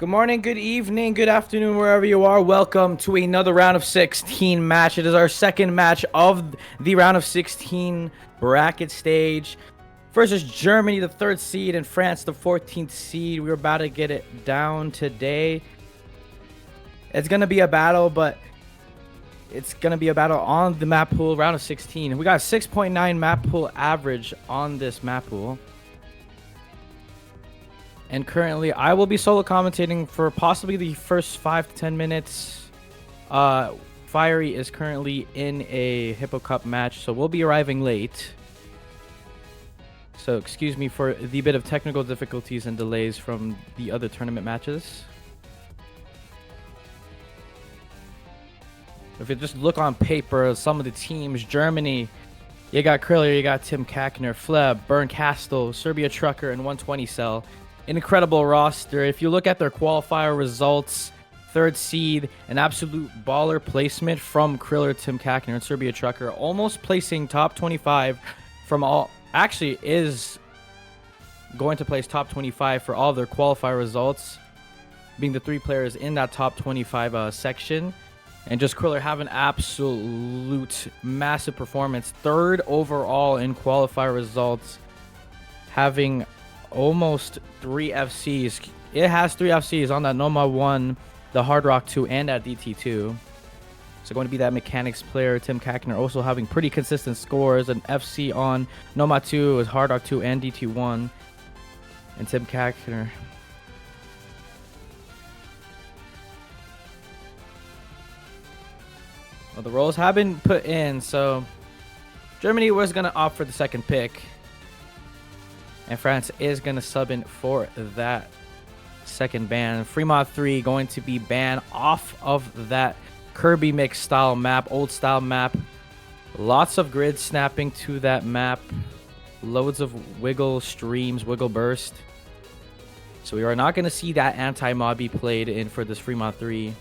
Good morning, good evening, good afternoon, wherever you are. Welcome to another round of 16 match. It is our second match of the round of 16 bracket stage. First is Germany, the 3rd seed, and France, the 14th seed. We're about to get it down today. It's going to be a battle, but it's going to be a battle on the map pool, round of 16. We got 6.9 map pool average on this map pool. And currently, I will be solo commentating for possibly the first 5 to 10 minutes. Fiery is currently in a Hippo Cup match, so we'll be arriving late. So excuse me for the bit of technical difficulties and delays from the other tournament matches. If you just look on paper, some of the teams, Germany, you got Kriller, you got Tim Kakner, Fleb, Burn Castle, Serbia Trucker, and 120 Cell. An incredible roster. If you look at their qualifier results, 3rd seed, an absolute baller placement from Kriller, Tim Kakner, and Serbia Trucker, almost placing top 25 from all. Actually, is going to place top 25 for all of their qualifier results, being the 3 players in that top 25 section. And just Kriller have an absolute massive performance. 3rd overall in qualifier results, having almost 3 FCs. It has 3 FCs on that Noma 1, the Hard Rock 2, and that DT2. So going to be that mechanics player, Tim Kakner, also having pretty consistent scores. An FC on Noma 2 is Hard Rock 2 and DT1. And Tim Kakner. Well, the roles have been put in, so Germany was going to opt for the 2nd pick. And France is going to sub in for that 2nd ban. Fremont 3 going to be banned off of that Kirby mix style map, old style map. Lots of grid snapping to that map. Loads of wiggle streams, wiggle burst. So we are not going to see that anti-mod be played in for this Fremont 3.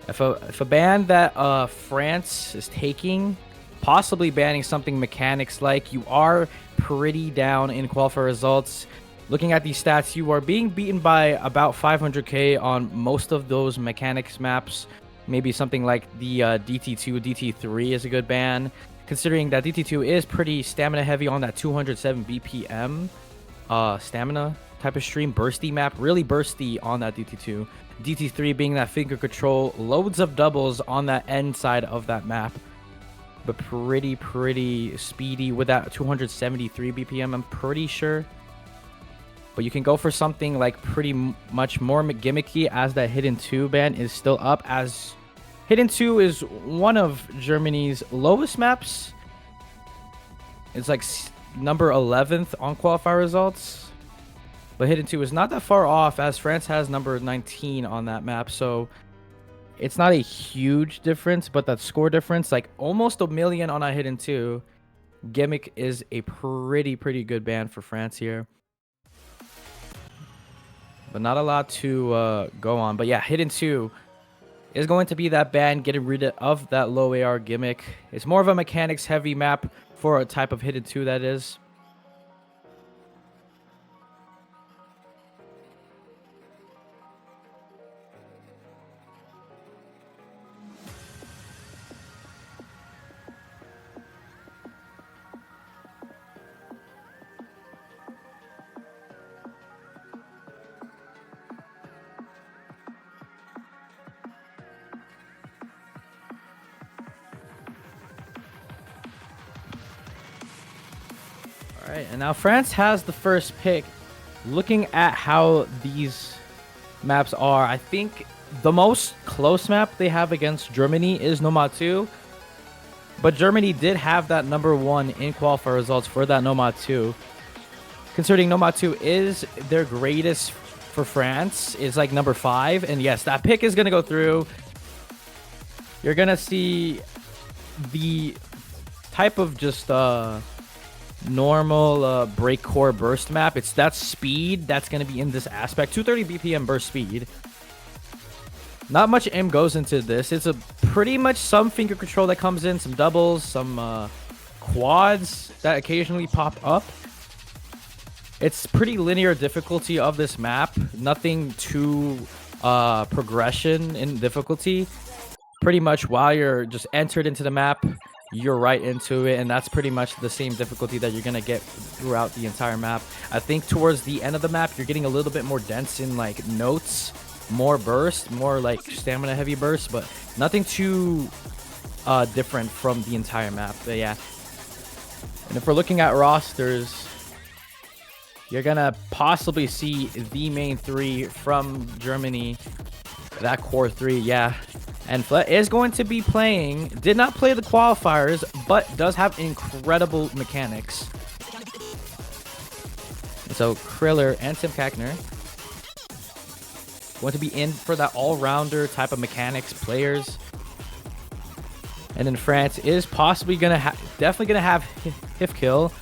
If a ban that France is taking, possibly banning something mechanics like, you are pretty down in qualifier results. Looking at these stats, you are being beaten by about 500k on most of those mechanics maps. Maybe something like the DT2, DT3 is a good ban, considering that DT2 is pretty stamina heavy on that 207 BPM stamina type of stream. Bursty map, really bursty on that DT2. DT3 being that finger control, loads of doubles on that end side of that map, but pretty speedy with that 273 BPM, I'm pretty sure. But you can go for something like pretty much more gimmicky, as that Hidden 2 ban is still up, as Hidden 2 is one of Germany's lowest maps. It's like number 11th on qualifier results. But Hidden 2 is not that far off, as France has number 19 on that map, so it's not a huge difference, but that score difference, like almost a million on a Hidden 2. Gimmick is a pretty good ban for France here. But not a lot to go on. But yeah, Hidden 2 is going to be that ban, getting rid of that low AR gimmick. It's more of a mechanics heavy map for a type of Hidden 2 that is. Alright, and now France has the 1st pick. Looking at how these maps are, I think the most close map they have against Germany is Nomad 2. But Germany did have that number 1 in qualifier results for that Nomad 2. Considering Nomad 2 is their greatest for France, is like number 5. And yes, that pick is going to go through. You're going to see the type of just normal break core burst map. It's that speed that's going to be in this aspect. 230 BPM burst speed. Not much aim goes into this. It's a pretty much some finger control that comes in, some doubles, some quads that occasionally pop up. It's pretty linear difficulty of this map. Nothing too progression in difficulty. Pretty much while you're just entered into the map, you're right into it, and that's pretty much the same difficulty that you're gonna get throughout the entire map. I think towards the end of the map, you're getting a little bit more dense in like notes, more burst, more like stamina heavy burst, but nothing too different from the entire map. But yeah, and if we're looking at rosters, you're gonna possibly see the main three from Germany, that core three, yeah. And Flet is going to be playing, did not play the qualifiers, but does have incredible mechanics. So Kriller and Tim Kackner going to be in for that all-rounder type of mechanics players. And then France is possibly going to definitely going to have Hifkill.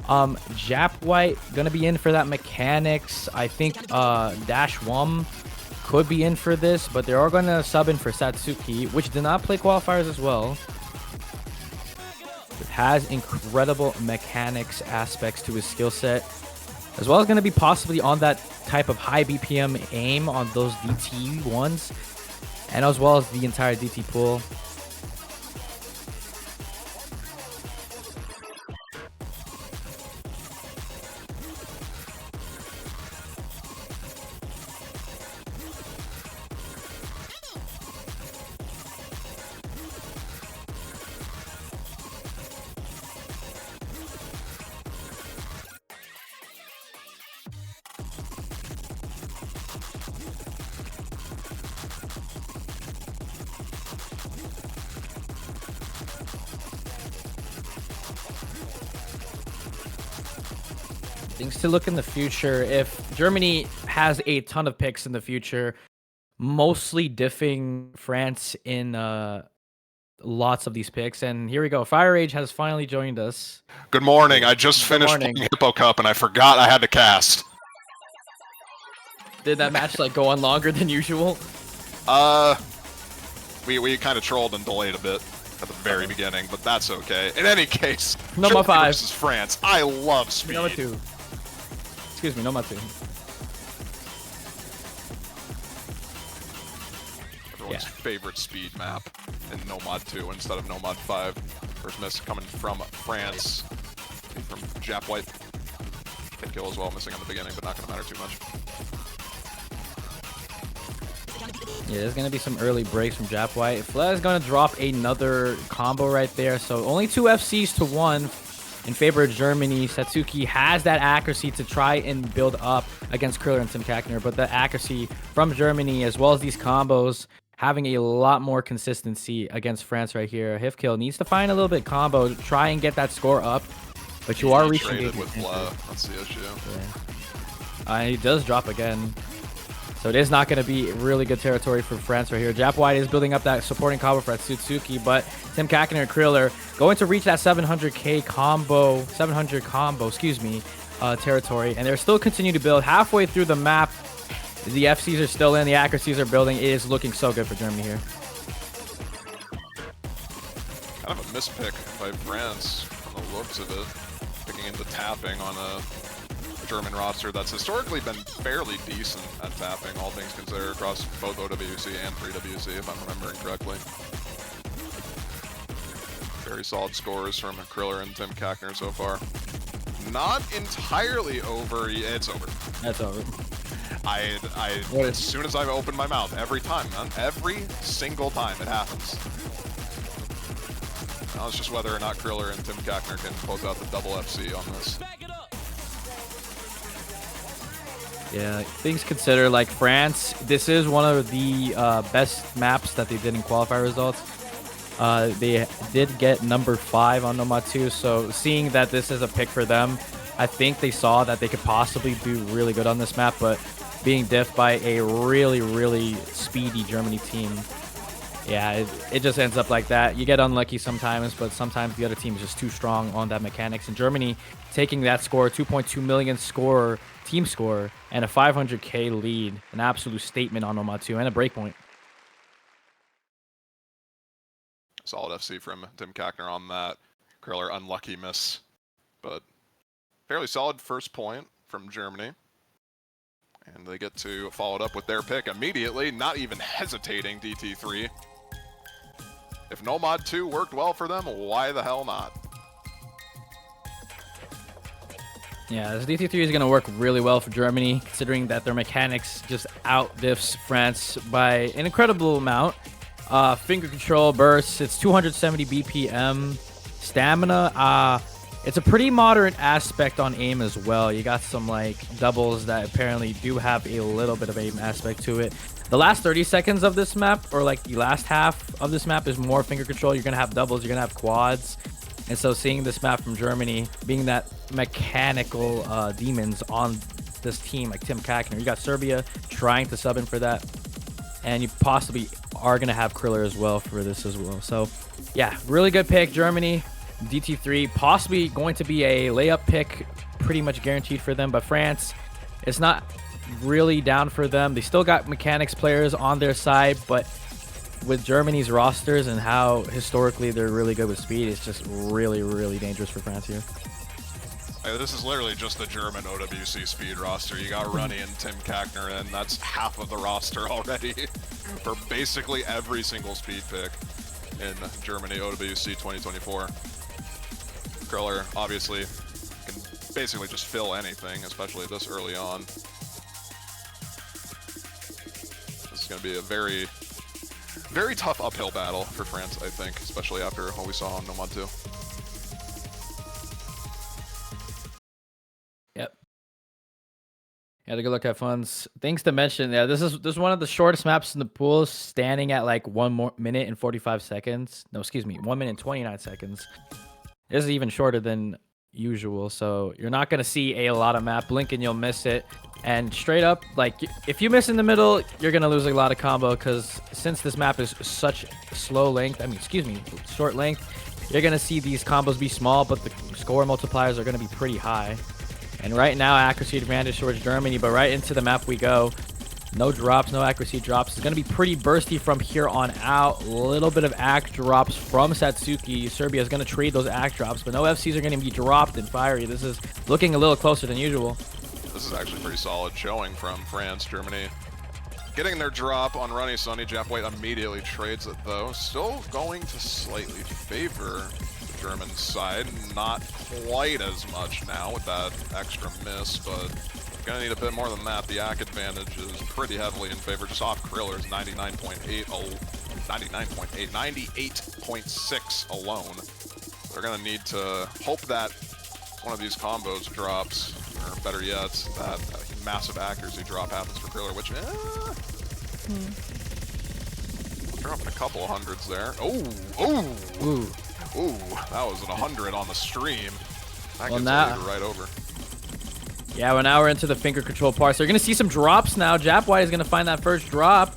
Jap White going to be in for that mechanics. I think Dash Wum could be in for this, but they are going to sub in for Satsuki, which did not play qualifiers as well. It has incredible mechanics aspects to his skill set, as well as going to be possibly on that type of high BPM aim on those DT ones, and as well as the entire DT pool. Things to look in the future. If Germany has a ton of picks in the future, mostly diffing France in lots of these picks. And here we go. fieryrage has finally joined us. Good morning. I just finished playing Hippo Cup and I forgot I had to cast. Did that match like go on longer than usual? We kind of trolled and delayed a bit at the very beginning, but that's okay. In any case, Noma 5 versus France. I love speed. Noma 2. Excuse me, Noma 2. Everyone's favorite speed map in Nomad 2 instead of Nomad 5. First miss coming from France. From Jap White. Hit kill as well, missing on the beginning, but not going to matter too much. Yeah, there's going to be some early breaks from Jap White. Fled is going to drop another combo right there. So only 2 FCs to 1 in favor of Germany. Satsuki has that accuracy to try and build up against Kriller and Tim Kackner, but the accuracy from Germany, as well as these combos, having a lot more consistency against France right here. Hifkill needs to find a little bit combo, try and get that score up, but you are reaching with that's the issue. Yeah. He does drop again. So it is not going to be really good territory for France right here. Jap White is building up that supporting combo for Satsuki, but Tim Kackner and Kriller going to reach that 700k combo, 700 combo, excuse me, territory, and they're still continuing to build halfway through the map. The FCs are still in, the accuracies are building. It is looking so good for Germany here. Kind of a mispick by France from the looks of it, picking into tapping on a German roster that's historically been fairly decent at tapping, all things considered, across both OWC and 3WC, if I'm remembering correctly. Very solid scores from Kriller and Tim Kackner so far. Not entirely over. It's over. That's over. As soon as I open my mouth, every time, man. Every single time it happens. Now it's just whether or not Kriller and Tim Kackner can close out the double FC on this. Yeah, things considered, like France, this is one of the best maps that they did in qualifier results. They did get number 5 on Nomad 2, so seeing that this is a pick for them, I think they saw that they could possibly do really good on this map, but being diffed by a really, really speedy Germany team, yeah, it just ends up like that. You get unlucky sometimes, but sometimes the other team is just too strong on that mechanics. And Germany taking that score, 2.2 million score, team score, and a 500k lead, an absolute statement on Nomad 2 and a breakpoint. Solid FC from Tim Kackner on that. Kriller unlucky miss, but fairly solid first point from Germany. And they get to follow it up with their pick immediately, not even hesitating, DT3. If Nomad 2 worked well for them, why the hell not? Yeah, this DT3 is going to work really well for Germany, considering that their mechanics just outdiffs France by an incredible amount. Finger control, bursts, it's 270 BPM. Stamina, it's a pretty moderate aspect on aim as well. You got some like doubles that apparently do have a little bit of aim aspect to it. The last 30 seconds of this map, or like the last half of this map, is more finger control. You're going to have doubles, you're going to have quads. And so seeing this map from Germany, being that mechanical demons on this team, like Tim Kakner, you got Serbia trying to sub in for that. And you possibly are going to have Kriller as well for this as well. So yeah, really good pick, Germany. DT3 possibly going to be a layup pick, pretty much guaranteed for them. But France, it's not really down for them. They still got mechanics players on their side, but with Germany's rosters and how historically they're really good with speed, it's just really, really dangerous for France here. This is literally just the German OWC speed roster. You got Runny and Tim Kakner, and that's half of the roster already for basically every single speed pick in Germany OWC 2024. Kriller obviously can basically just fill anything, especially this early on. This is going to be a very, very tough uphill battle for France, I think, especially after what we saw on Nomad 2. Yep. Yeah, the good luck, have fun. Things to mention. Yeah, this is one of the shortest maps in the pool, standing at like 1 minute and 45 seconds. No, excuse me, 1 minute and 29 seconds. This is even shorter than usual, so you're not gonna see a lot of map. Blink and you'll miss it. And straight up, like if you miss in the middle, you're gonna lose a lot of combo, because since this map is such slow length, short length, you're gonna see these combos be small, but the score multipliers are gonna be pretty high. And right now, accuracy advantage towards Germany, but right into the map we go. No drops, no accuracy drops. It's going to be pretty bursty from here on out. A little bit of act drops from Satsuki. Serbia is going to trade those act drops, but no FCs are going to be dropped in Fiery. This is looking a little closer than usual. This is actually pretty solid showing from France. Germany getting their drop on Runny Sunny. Jap White immediately trades it, though. Still going to slightly favor the German side. Not quite as much now with that extra miss, but gonna need a bit more than that. The AC advantage is pretty heavily in favor, just off Kriller's 98.6 alone. They're gonna need to hope that one of these combos drops, or better yet, that massive accuracy drop happens for Kriller, which dropping a couple of hundreds there. Ooh, that was an 100 on the stream. That gets the leader right over. Yeah, well, now we're into the finger control part. So you're going to see some drops now. Jap White is going to find that first drop.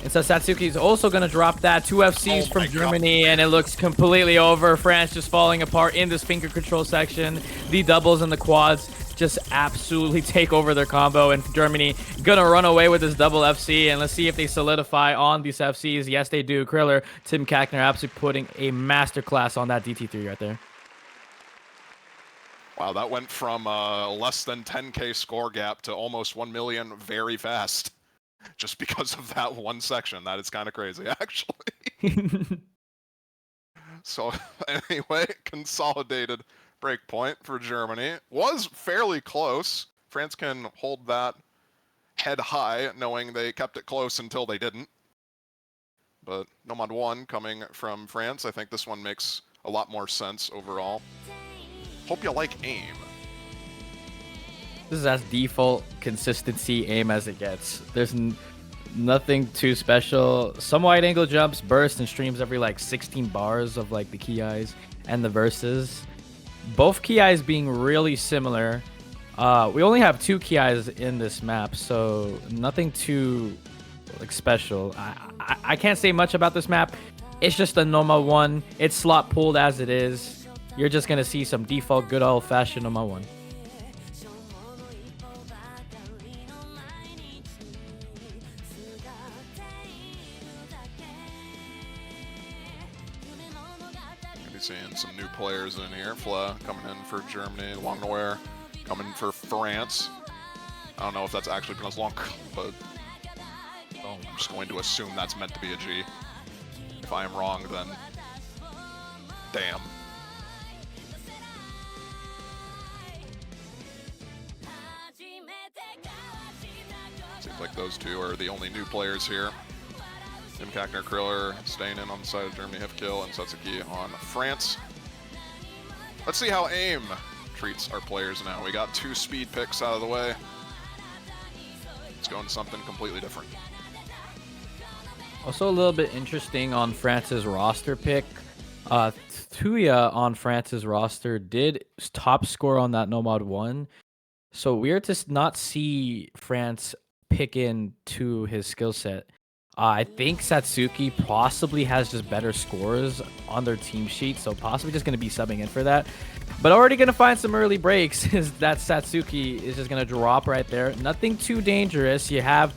And so Satsuki is also going to drop that. 2 FCs from Germany, and it looks completely over. France just falling apart in this finger control section. The doubles and the quads just absolutely take over their combo. And Germany going to run away with this double FC. And let's see if they solidify on these FCs. Yes, they do. Kriller, Tim Kakner absolutely putting a masterclass on that DT3 right there. Wow, that went from less than 10K score gap to almost 1 million very fast. Just because of that one section. That is kind of crazy, actually. So, anyway, consolidated breakpoint for Germany. Was fairly close. France can hold that head high, knowing they kept it close until they didn't. But Nomad 1 coming from France. I think this one makes a lot more sense overall. Hope you like aim. This is as default consistency aim as it gets. There's nothing too special. Some wide angle jumps, burst, and streams every like 16 bars of like the key eyes and the verses. Both key eyes being really similar. We only have 2 key eyes in this map, so nothing too like special. I can't say much about this map. It's just a normal one. It's slot pulled as it is. You're just going to see some default good old-fashioned Noma 1. Maybe seeing some new players in here. Fla coming in for Germany. Longnoware coming for France. I don't know if that's actually pronounced long, but I'm just going to assume that's meant to be a G. If I am wrong, then damn. Seems like those two are the only new players here. Tim Kackner, Kriller staying in on the side of Germany, Hifkill, and Satsuki on France. Let's see how AIM treats our players now. We got 2 speed picks out of the way. Let's go into something completely different. Also a little bit interesting on France's roster pick. Tuya on France's roster did top score on that Nomad 1. So weird to not see France pick into his skill set. I think Satsuki possibly has just better scores on their team sheet, so possibly just going to be subbing in for that. But already going to find some early breaks is that Satsuki is just going to drop right there. Nothing too dangerous. You have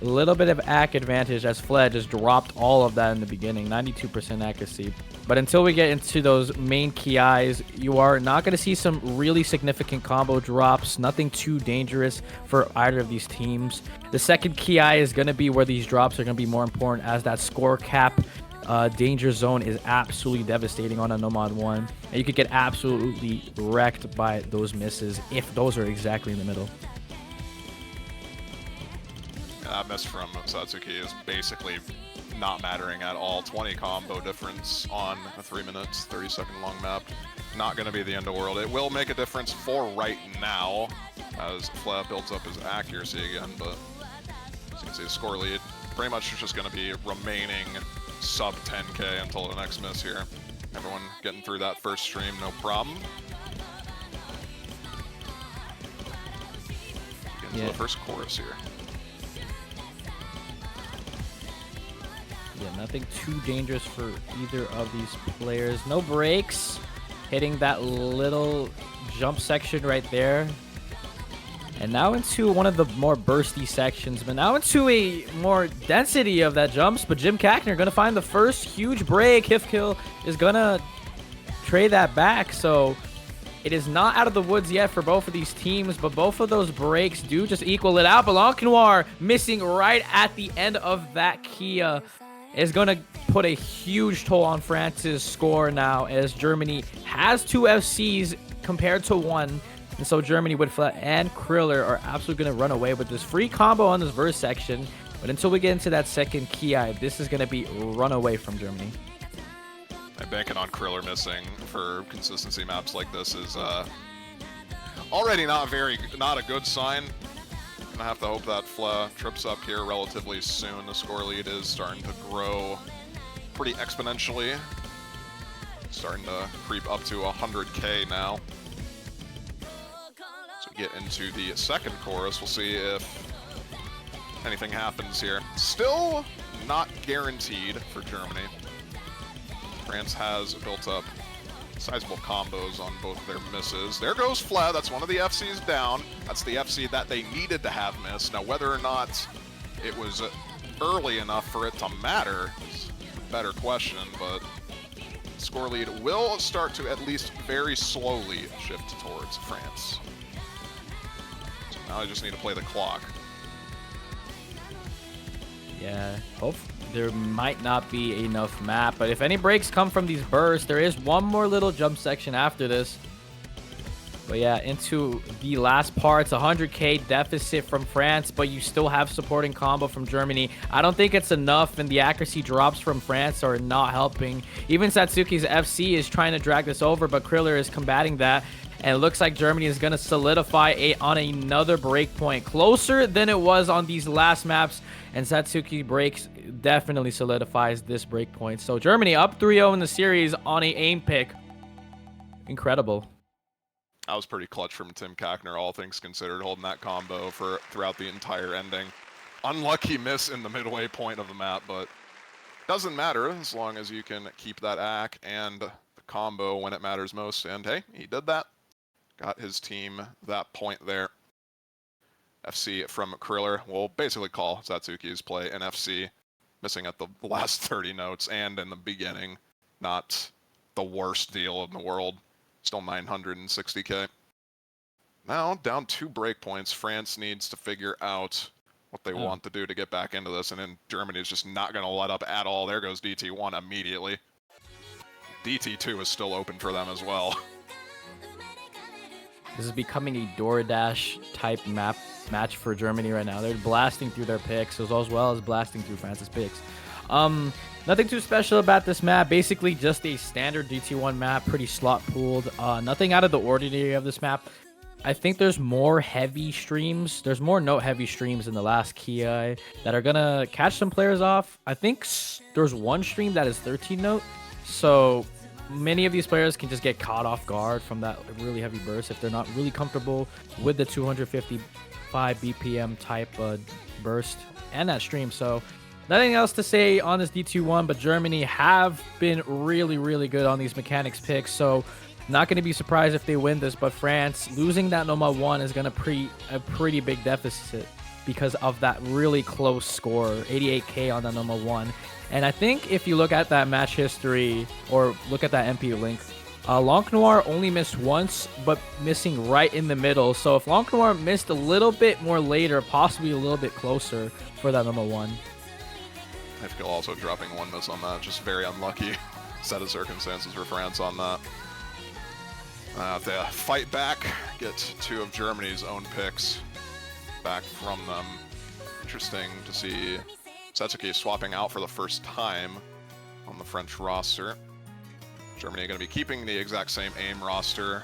a little bit of AC advantage as Fled just dropped all of that in the beginning, 92% accuracy. But until we get into those main KIs, you are not going to see some really significant combo drops. Nothing too dangerous for either of these teams. The second KI is going to be where these drops are going to be more important, as that score cap danger zone is absolutely devastating on a Nomad 1. And you could get absolutely wrecked by those misses if those are exactly in the middle. That miss from Satsuki is basically not mattering at all. 20 combo difference on a 3 minutes, 30-second long map. Not going to be the end of the world. It will make a difference for right now as Fla builds up his accuracy again, but as you can see, the score lead pretty much is just going to be remaining sub 10k until the next miss here. Everyone getting through that first stream, no problem. Get into the first chorus here. Yeah, nothing too dangerous for either of these players. No breaks. Hitting that little jump section right there. And now into one of the more bursty sections, but now into a more density of that jumps. But Jim Kackner going to find the first huge break. Hifkill is going to trade that back. So it is not out of the woods yet for both of these teams, but both of those breaks do just equal it out. But Lonquenoir missing right at the end of that Kia is going to put a huge toll on France's score now, as Germany has 2 FCs compared to 1. And so Germany, Woodflat, and Kriller are absolutely going to run away with this free combo on this verse section. But until we get into that second Ki, this is going to be run away from Germany. I'm banking on Kriller missing for consistency maps like this is already not a good sign. Gonna have to hope that Fla trips up here relatively soon. The score lead is starting to grow pretty exponentially. Starting to creep up to 100k now. So we get into the second chorus. We'll see if anything happens here. Still not guaranteed for Germany. France has built up sizable combos on both their misses. There goes Fla. That's one of the FCs down. That's the FC that they needed to have missed. Now, whether or not it was early enough for it to matter is a better question, but score lead will start to at least very slowly shift towards France. So now I just need to play the clock. Yeah, there might not be enough map, but if any breaks come from these bursts, there is one more little jump section after this. But yeah, into the last parts, 100k deficit from France, but you still have supporting combo from Germany. I don't think it's enough, and the accuracy drops from France are not helping. Even Satsuki's FC is trying to drag this over, but Kriller is combating that. And it looks like Germany is going to solidify on another breakpoint, closer than it was on these last maps. And Satsuki breaks definitely solidifies this breakpoint. So Germany up 3-0 in the series on a aim pick. Incredible. That was pretty clutch from Tim Kackner, all things considered, holding that combo throughout the entire ending. Unlucky miss in the midway point of the map, but doesn't matter as long as you can keep that AC and the combo when it matters most. And hey, he did that. Got his team that point there. FC from Kriller will basically call Satsuki's play an FC, missing at the last 30 notes and in the beginning. Not the worst deal in the world. Still 960k. Now, down 2 breakpoints, France needs to figure out what they want to do to get back into this, and then Germany's just not going to let up at all. There goes DT1 immediately. DT2 is still open for them as well. This is becoming a DoorDash type match for Germany right now. They're blasting through their picks as well as blasting through France's picks. Nothing too special about this map. Basically just a standard DT1 map, pretty slot pooled. Nothing out of the ordinary of this map. I think there's more heavy streams. There's more note heavy streams in the last Ki that are gonna catch some players off. I think there's one stream that is 13 note. So many of these players can just get caught off guard from that really heavy burst if they're not really comfortable with the 255 BPM type burst and that stream. So nothing else to say on this D21, but Germany have been really good on these mechanics picks. So not going to be surprised if they win this, but France losing that Noma 1 is going to a pretty big deficit because of that really close score, 88k on that Noma 1. And I think if you look at that match history or look at that MP link, Lanc Noir only missed once, but missing right in the middle. So if Lanc Noir missed a little bit more later, possibly a little bit closer for that Noma 1. I feel also dropping 1 miss on that. Just very unlucky set of circumstances for France on that. They fight back, get 2 of Germany's own picks back from them. Interesting to see Setsuki swapping out for the first time on the French roster. Germany going to be keeping the exact same aim roster.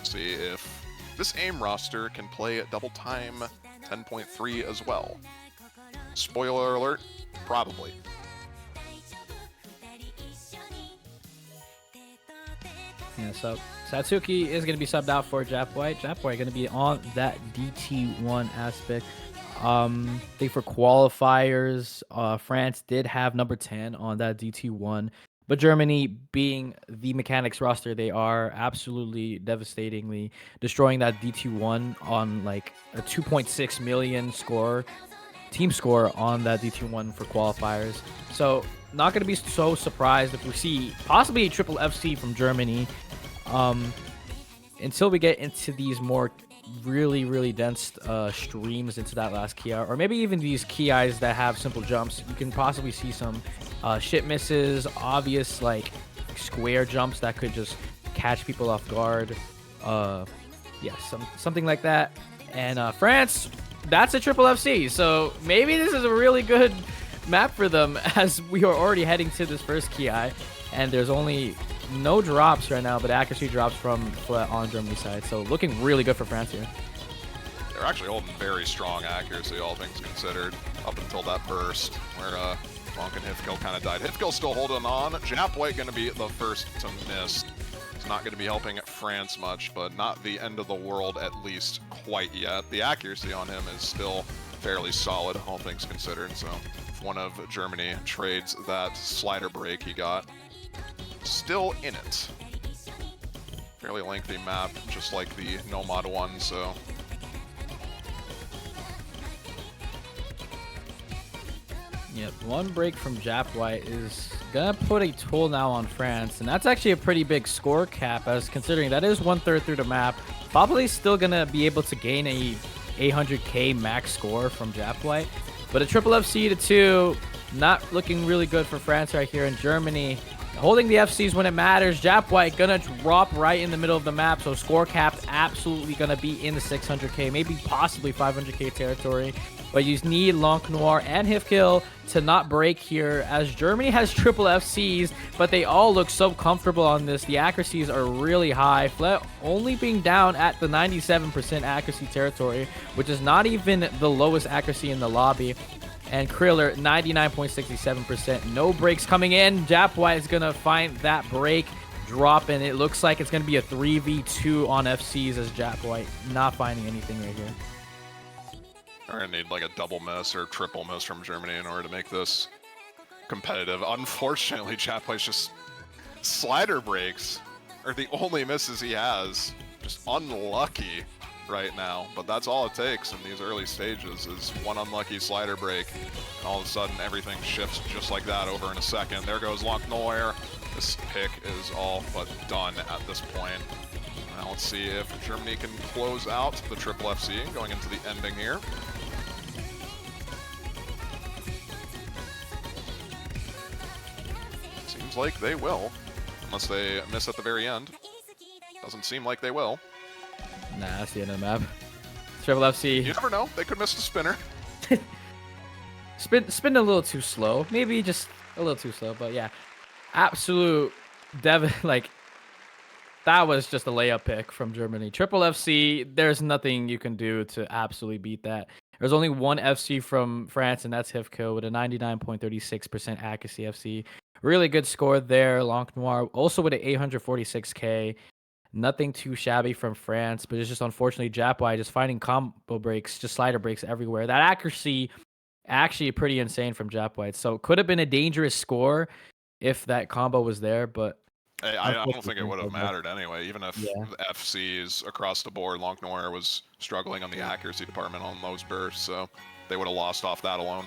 See if this aim roster can play at double time 10.3 as well. Spoiler alert, probably. Yeah, so Satsuki is going to be subbed out for Jap White. Jap White going to be on that DT1 aspect. I think for qualifiers, France did have number 10 on that DT1. But Germany, being the mechanics roster, they are absolutely devastatingly destroying that DT1 on like a 2.6 million team score on that DT1 for qualifiers. So not going to be so surprised if we see possibly a triple FC from Germany until we get into these more really dense streams into that last Ki, or maybe even these Ki's that have simple jumps. You can possibly see some shit misses, obvious like square jumps that could just catch people off guard. Yeah, something like that. And France, that's a triple FC, so maybe this is a really good map for them as we are already heading to this first Ki, and there's only no drops right now, but accuracy drops from Flet on Germany's side, so looking really good for France here. They're actually holding very strong accuracy, all things considered, up until that burst where Lanc and Hifkill kind of died. Hifkill still holding on. Jap White going to be the first to miss. It's not going to be helping France much, but not the end of the world at least quite yet. The accuracy on him is still fairly solid, all things considered, so if one of Germany trades that slider break he got, still in it. Fairly lengthy map, just like the Nomad one, so yep, one break from Jap White is gonna put a toll now on France, and that's actually a pretty big score cap, as considering that is 1/3 through the map. Probably still gonna be able to gain a 800k max score from Jap White, but a triple FC to 2, not looking really good for France right here. In Germany holding the FCs when it matters. Jap White gonna drop right in the middle of the map, so score cap absolutely gonna be in the 600k, maybe possibly 500k territory. But you need Lanc Noir and Hifkill to not break here, as Germany has triple FCs, but they all look so comfortable on this. The accuracies are really high. Flet only being down at the 97% accuracy territory, which is not even the lowest accuracy in the lobby. And Kriller, 99.67%. No breaks coming in. Jap White is going to find that break, drop, and it looks like it's going to be a 3v2 on FCs, as Jap White not finding anything right here. We're going to need like a double miss or triple miss from Germany in order to make this competitive. Unfortunately, Jap White's just slider breaks are the only misses he has. Just unlucky right now, but that's all it takes in these early stages, is one unlucky slider break, and all of a sudden everything shifts just like that over in a second. There goes Lanc Noir. This pick is all but done at this point. Now let's see if Germany can close out the triple FC going into the ending here. Seems like they will, unless they miss at the very end. Doesn't seem like they will. Nah, that's the end of the map. Triple FC. You never know. They could miss the spinner. Spin a little too slow. Maybe just a little too slow. But yeah, absolute like that was just a layup pick from Germany. Triple FC. There's nothing you can do to absolutely beat that. There's only one FC from France, and that's Hifko with a 99.36% accuracy FC. Really good score there. Lanc Noir also with an 846k. Nothing too shabby from France, but it's just unfortunately Japwai just finding combo breaks, just slider breaks everywhere. That accuracy actually pretty insane from Japwai. So could have been a dangerous score if that combo was there, but Hey, I don't think it would have mattered anyway. Even if the FCs across the board, Lanc Noir was struggling on the accuracy department on those bursts, so they would have lost off that alone.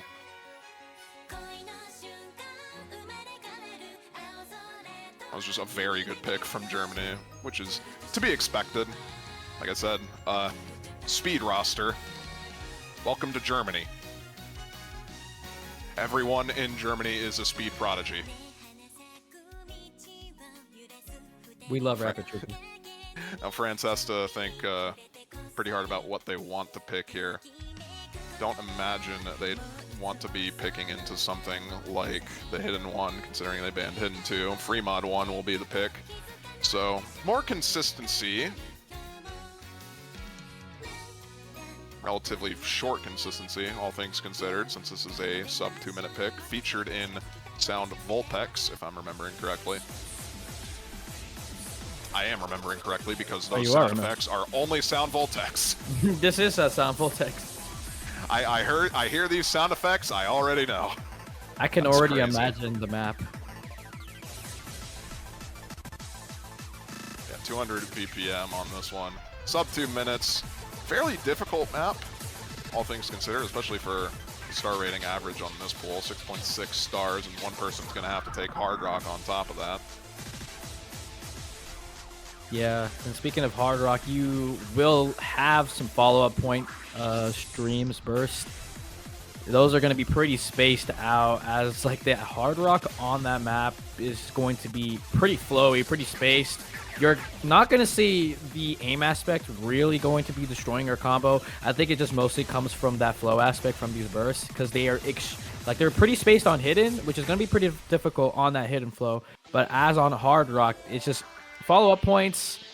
That was just a very good pick from Germany, which is to be expected. Like I said, speed roster. Welcome to Germany. Everyone in Germany is a speed prodigy. We love rapid tripping. Now France has to think pretty hard about what they want to pick here. Don't imagine they'd want to be picking into something like the Hidden 1, considering they banned Hidden 2. Free Mod 1 will be the pick. So, more consistency. Relatively short consistency, all things considered, since this is a sub 2-minute pick. Featured in Sound Volpex, if I'm remembering correctly. I am remembering correctly because those sound effects are only Sound Voltex. This is a Sound Voltex. I hear these sound effects, I already know. I can already imagine the map. Yeah, 200 BPM on this one. Sub 2 minutes. Fairly difficult map, all things considered, especially for the star rating average on this pool. 6.6 stars, and one person's going to have to take Hard Rock on top of that. Yeah, and speaking of Hard Rock, you will have some follow-up point streams burst. Those are going to be pretty spaced out, as like the Hard Rock on that map is going to be pretty flowy, pretty spaced. You're not going to see the aim aspect really going to be destroying your combo. I think it just mostly comes from that flow aspect from these bursts, because they are they're pretty spaced on hidden, which is going to be pretty difficult on that hidden flow. But as on Hard Rock, it's just follow-up points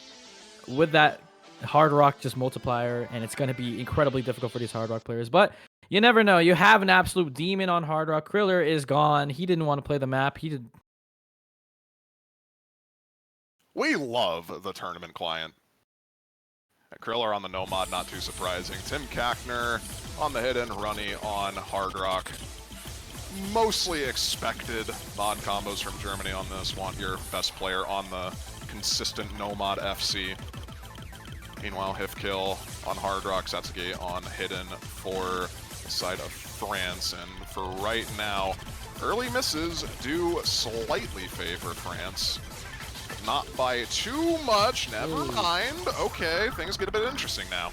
with that Hard Rock just multiplier, and it's going to be incredibly difficult for these Hard Rock players. But you never know. You have an absolute demon on Hard Rock. Kriller is gone. He didn't want to play the map. He did. We love the tournament client. Kriller on the Nomad, not too surprising. Tim Kackner on the Hidden, Runny on Hard Rock. Mostly expected mod combos from Germany on this one. Your best player on the consistent Nomad FC. Meanwhile, Hifkill on Hard Rock, Satsuki on Hidden for the side of France. And for right now, early misses do slightly favor France. Not by too much, never mind. Okay, things get a bit interesting now.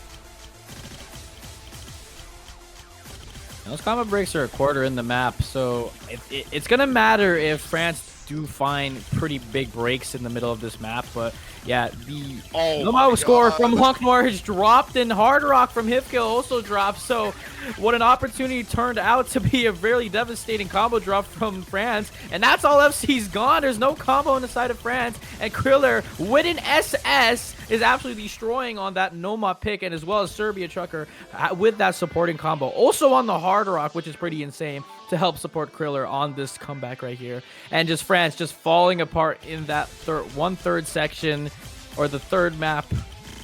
Those combo breaks are a quarter in the map, so it's going to matter if France do find pretty big breaks in the middle of this map. But yeah, the Nomad score from Lanc Noir has dropped, and Hard Rock from Hifkill also dropped. So what an opportunity turned out to be a very devastating combo drop from France. And that's all FC's gone. There's no combo on the side of France. And Kriller with an SS is absolutely destroying on that Nomad pick, and as well as Serbia Trucker with that supporting combo. Also on the Hard Rock, which is pretty insane, to help support Kriller on this comeback right here. And just France just falling apart in that one-third section, or the third map.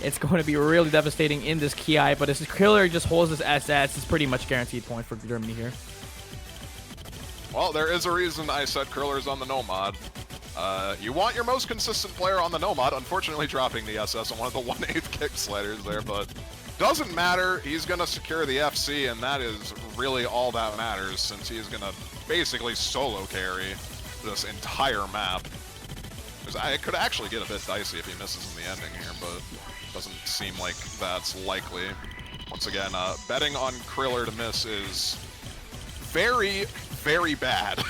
It's going to be really devastating in this Ki, but as Kriller just holds this SS, it's pretty much guaranteed point for Germany here. Well, there is a reason I said Kriller's on the Nomad. You want your most consistent player on the Nomad, unfortunately dropping the SS on one of the 1/8 kick sliders there, but doesn't matter. He's going to secure the FC, and that is really all that matters, since he's going to basically solo carry this entire map. It could actually get a bit dicey if he misses in the ending here, but doesn't seem like that's likely. Once again, betting on Kriller to miss is very, very bad.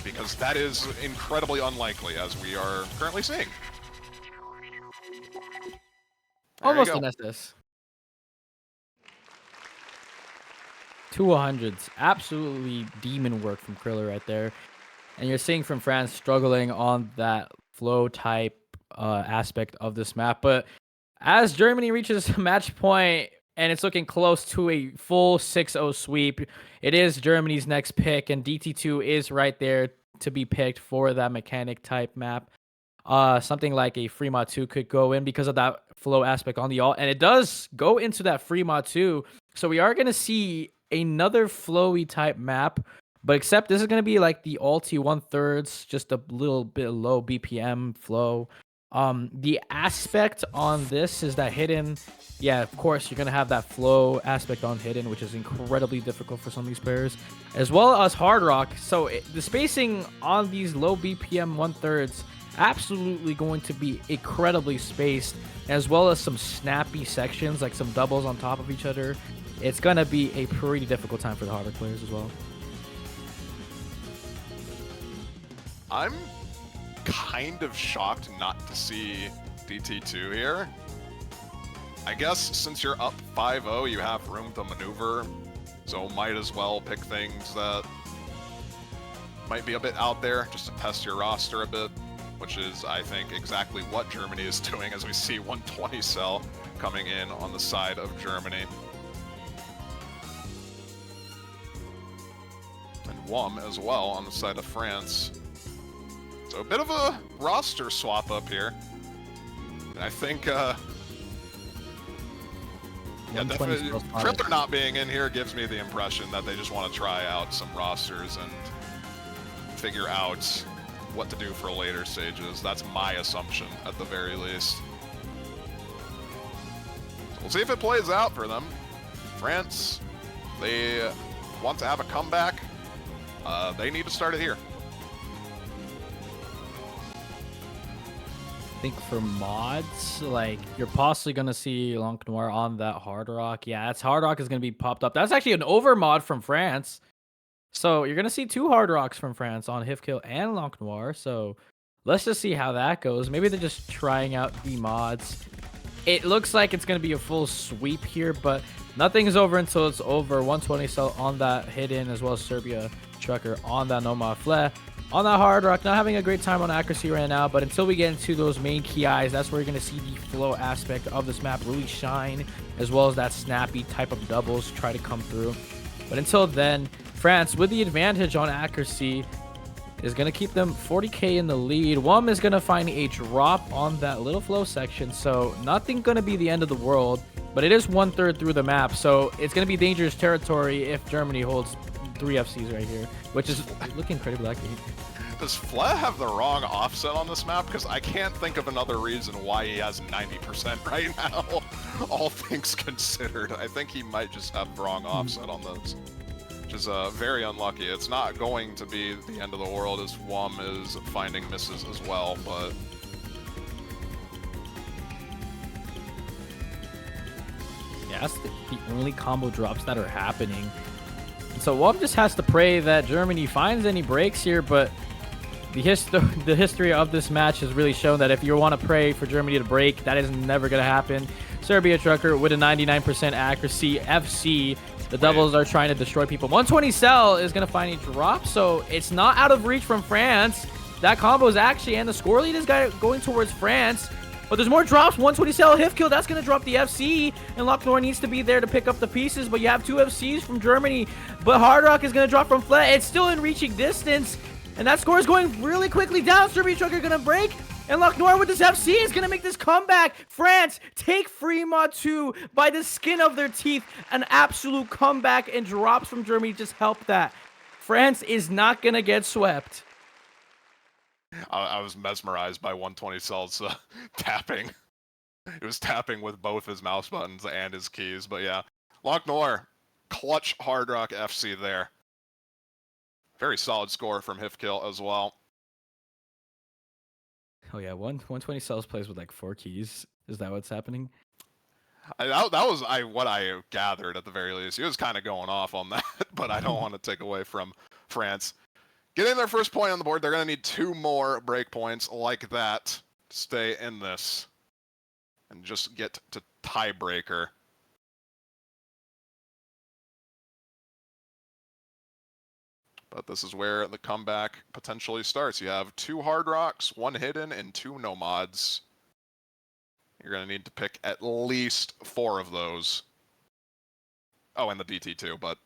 Because that is incredibly unlikely, as we are currently seeing. Almost an SS. 200s. Absolutely demon work from Kriller right there. And you're seeing from France struggling on that flow type aspect of this map. But as Germany reaches match point and it's looking close to a full 6-0 sweep, it is Germany's next pick, and DT2 is right there to be picked for that mechanic type map. Something like a Fremont 2 could go in because of that flow aspect on the alt, and it does go into that Fremont 2. So we are going to see another flowy type map, but except this is going to be like the alti 1/3, just a little bit low BPM flow. The aspect on this is that hidden. Yeah, of course, you're going to have that flow aspect on hidden, which is incredibly difficult for some of these players, as well as hard rock. So the spacing on these low BPM 1/3 absolutely going to be incredibly spaced, as well as some snappy sections, like some doubles on top of each other. It's going to be a pretty difficult time for the harder players as well. I'm kind of shocked not to see DT2 here. I guess since you're up 5-0, you have room to maneuver, so might as well pick things that might be a bit out there just to test your roster a bit, which is, I think, exactly what Germany is doing as we see 120 cell coming in on the side of Germany. And WUM as well on the side of France. So a bit of a roster swap up here. And I think, yeah, definitely, Kriller not being in here gives me the impression that they just want to try out some rosters and figure out what to do for later stages. That's my assumption, at the very least. So we'll see if it plays out for them. France, they want to have a comeback. They need to start it here. I think for mods, like, you're possibly going to see Lonk Noir on that hard rock. Yeah, that's hard rock is going to be popped up. That's actually an over mod from France. So you're going to see 2 hard rocks from France on Hifkill and Lonk Noir. So let's just see how that goes. Maybe they're just trying out the mods. It looks like it's going to be a full sweep here, but nothing is over until it's over. 120 cell on that hidden, as well as Serbia Trucker on that Nomad Flare. On that hard rock, not having a great time on accuracy right now, but until we get into those main key eyes, that's where you're going to see the flow aspect of this map really shine, as well as that snappy type of doubles try to come through. But until then, France, with the advantage on accuracy, is going to keep them 40k in the lead. WUM is going to find a drop on that little flow section, so nothing going to be the end of the world, but it is 1/3 through the map, so it's going to be dangerous territory if Germany holds 3 FCs right here, which is looking incredibly likely. Does Flea have the wrong offset on this map? Because I can't think of another reason why he has 90% right now, all things considered. I think he might just have the wrong offset on this, which is very unlucky. It's not going to be the end of the world as WUM is finding misses as well, but... Yeah, that's the only combo drops that are happening. So WUM just has to pray that Germany finds any breaks here, but the history of this match has really shown that if you want to pray for Germany to break, that is never going to happen. Serbia Trucker with a 99% accuracy. FC, the doubles are trying to destroy people. 120 cell is going to find a drop, so it's not out of reach from France. That combo is actually, and the score lead is going towards France. But there's more drops. 120 cell Hifkill, that's going to drop the FC. And Lonk Noir needs to be there to pick up the pieces. But you have 2 FCs from Germany. But Hard Rock is going to drop from Flat. It's still in reaching distance. And that score is going really quickly down. Serbia Trucker going to break. And Lonk Noir with this FC is going to make this comeback. France take Fremont 2 by the skin of their teeth. An absolute comeback, and drops from Germany just help that. France is not going to get swept. I was mesmerized by 120 Cell's tapping. It was tapping with both his mouse buttons and his keys, but yeah. Lonk Noir, clutch Hard Rock FC there. Very solid score from Hifkill as well. Oh yeah, 120 cells plays with like 4 keys. Is that what's happening? That was what I gathered at the very least. He was kind of going off on that, but I don't want to take away from France. Getting their first point on the board, they're going to need 2 more breakpoints like that to stay in this and just get to tiebreaker. But this is where the comeback potentially starts. You have 2 hard rocks, 1 hidden, and 2 nomads. You're going to need to pick at least 4 of those. Oh, and the DT too, but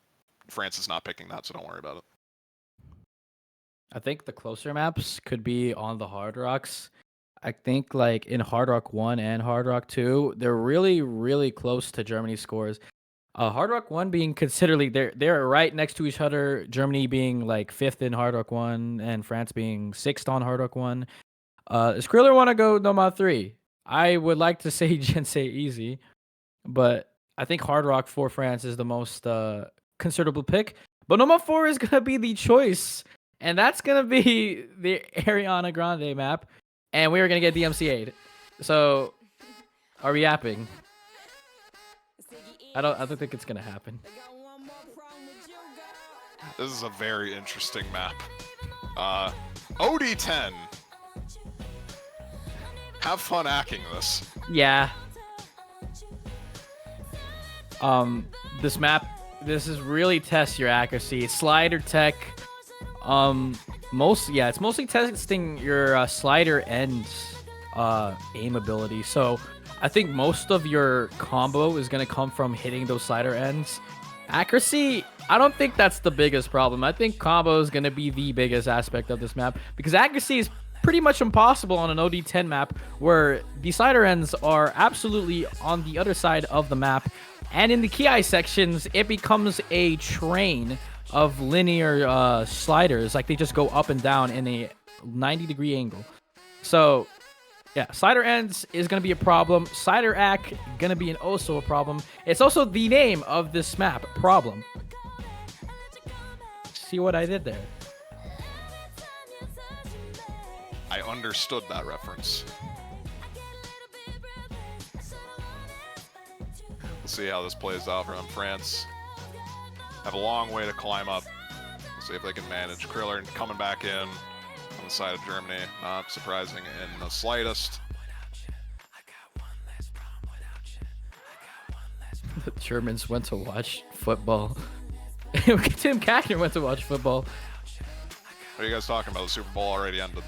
France is not picking that, so don't worry about it. I think the closer maps could be on the hard rocks. I think like in Hard Rock 1 and Hard Rock 2, they're really, really close to Germany's scores. Hard Rock 1 being considerably, they're right next to each other. Germany being like 5th in Hard Rock 1 and France being 6th on Hard Rock 1. Does Kriller want to go Nomad 3? I would like to say Jinsei easy, but I think Hard Rock for France is the most considerable pick. But Nomad 4 is going to be the choice, and that's going to be the Ariana Grande map, and we are going to get DMCA'd. So, are we yapping? I don't think it's going to happen. This is a very interesting map. OD10. Have fun hacking this. Yeah. This map, this is really test your accuracy. Slider tech. It's mostly testing your slider and aim ability. So I think most of your combo is gonna come from hitting those slider ends. Accuracy, I don't think that's the biggest problem. I think combo is gonna be the biggest aspect of this map because accuracy is pretty much impossible on an OD10 map where the slider ends are absolutely on the other side of the map, and in the Ki sections it becomes a train of linear sliders, like they just go up and down in a 90-degree angle. So yeah, slider ends is going to be a problem. Slider ack going to be also a problem. It's also the name of this map, Problem. See what I did there? I understood that reference. We'll see how this plays out from France. Have a long way to climb up. We'll see if they can manage. Kriller coming back in on the side of Germany. Not surprising in the slightest. The Germans went to watch football. Tim Kackner went to watch football. What are you guys talking about? The Super Bowl already ended.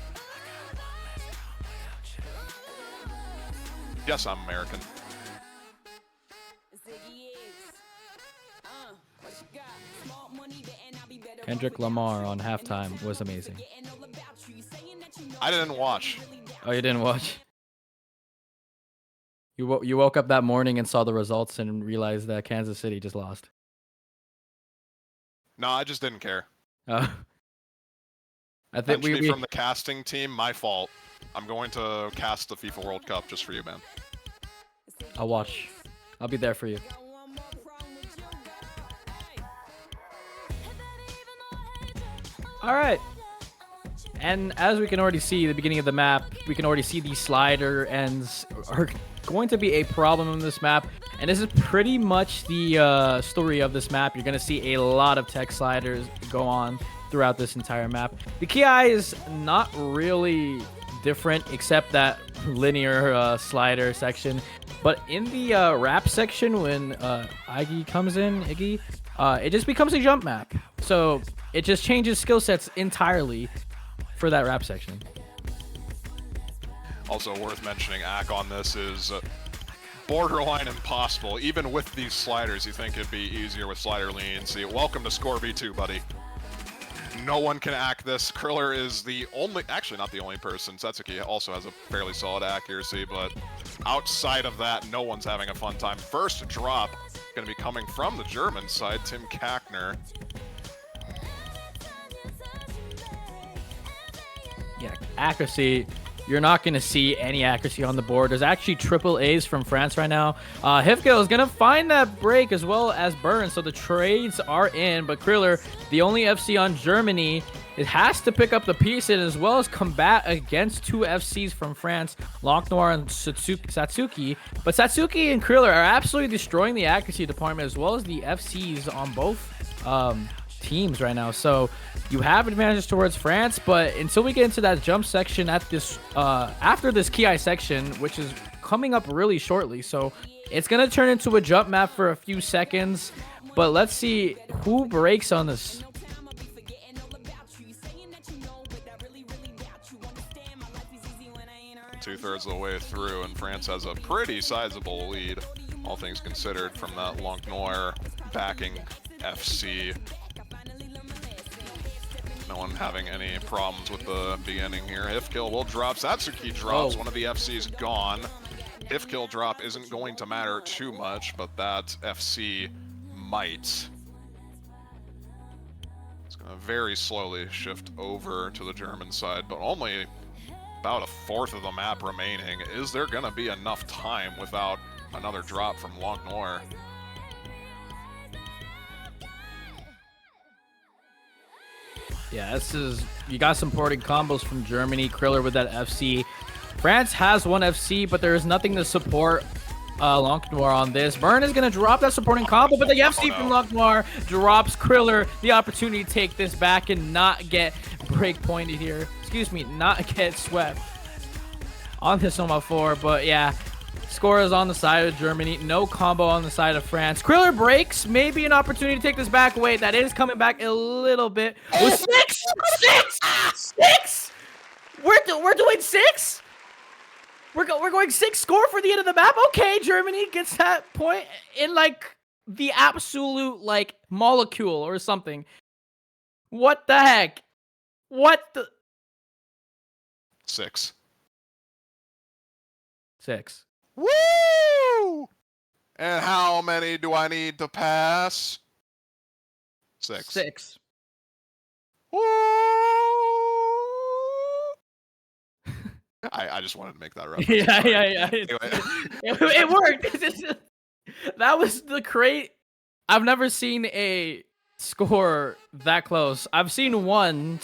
Yes, I'm American. Kendrick Lamar on halftime was amazing. I didn't watch. Oh, you didn't watch? You woke up that morning and saw the results and realized that Kansas City just lost. No, I just didn't care. I think we from the casting team, my fault. I'm going to cast the FIFA World Cup just for you, man. I'll watch. I'll be there for you. All right. And as we can already see, the beginning of the map, we can already see these slider ends are going to be a problem in this map. And this is pretty much the story of this map. You're going to see a lot of tech sliders go on throughout this entire map. The Ki is not really different except that linear slider section. But in the rap section, when Iggy comes in, it just becomes a jump map. So it just changes skill sets entirely for that rap section. Also worth mentioning, Ack on this is borderline impossible. Even with these sliders, you think it'd be easier with slider leniency. Welcome to Score V2, buddy. No one can act this. Kriller is the only, actually not the only person. Setsuki also has a fairly solid accuracy, but outside of that, no one's having a fun time. First drop going to be coming from the German side, Tim Kackner. Yeah, accuracy. You're not going to see any accuracy on the board. There's actually triple A's from France right now. Hifgil is going to find that break as well as Burn, so the trades are in. But Kriller, the only FC on Germany, it has to pick up the pieces as well as combat against two FCs from France, Lonk Noir and Satsuki. But Satsuki and Kriller are absolutely destroying the accuracy department as well as the FCs on both teams right now. So you have advantages towards France, but until we get into that jump section at this after this Ki section, which is coming up really shortly, so it's gonna turn into a jump map for a few seconds. But let's see who breaks on this. 2/3 of the way through, and France has a pretty sizable lead, all things considered, from that Lonk Noir backing FC. No one having any problems with the beginning here. If kill will drop. Satsuki drops. One of the FC's gone. If kill drop isn't going to matter too much, but that FC might. It's going to very slowly shift over to the German side, but only about a fourth of the map remaining. Is there going to be enough time without another drop from Lonk Noir? Yeah, you got some porting combos from Germany. Kriller with that FC. France has one FC, but there is nothing to support Lonk Noir on this. Burn is going to drop that supporting combo, but the FC from Lonk Noir drops Kriller the opportunity to take this back and not get break pointed here. Excuse me, not get swept on this Soma 4. But yeah, score is on the side of Germany. No combo on the side of France. Kriller breaks. Maybe an opportunity to take this back. Wait, that is coming back a little bit. With six! We're doing 6? We're going 6 score for the end of the map. Okay, Germany gets that point in like the absolute like molecule or something. What the heck? What the? 6. 6. Woo! And how many do I need to pass? 6. 6. Woo! I just wanted to make that reference. Yeah. Anyway. It worked. That was the crate. I've never seen a score that close. I've seen one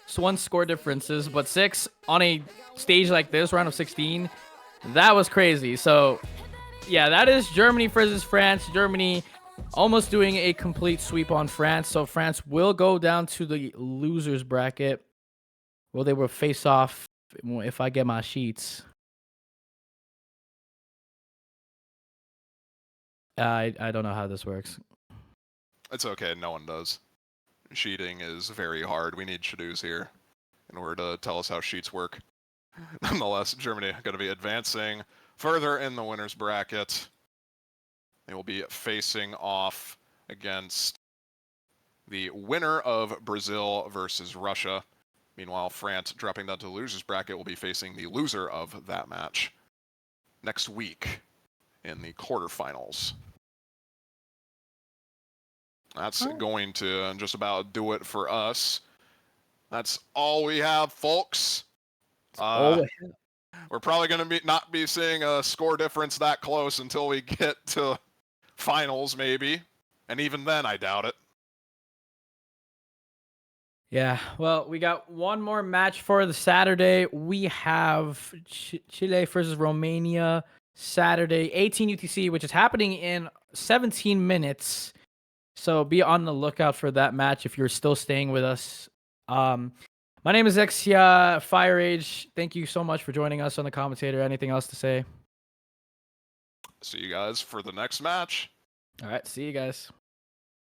score differences, but 6 on a stage like this, round of 16, that was crazy. So yeah, that is Germany versus France. Germany almost doing a complete sweep on France. So France will go down to the losers bracket. Well, they will face off if I get my sheets. I don't know how this works. It's okay, no one does. Sheeting is very hard. We need Shadows here in order to tell us how sheets work. Nonetheless, Germany going to be advancing further in the winners bracket. They will be facing off against the winner of Brazil versus Russia. Meanwhile, France, dropping down to the losers bracket, will be facing the loser of that match next week in the quarterfinals. That's going to just about do it for us. That's all we have, folks. We're probably going to not be seeing a score difference that close until we get to finals, maybe. And even then, I doubt it. Yeah, well, we got one more match for the Saturday. We have Chile versus Romania Saturday, 18 UTC, which is happening in 17 minutes. So be on the lookout for that match if you're still staying with us. My name is fieryrage. Thank you so much for joining us on the commentator. Anything else to say? See you guys for the next match. All right, see you guys.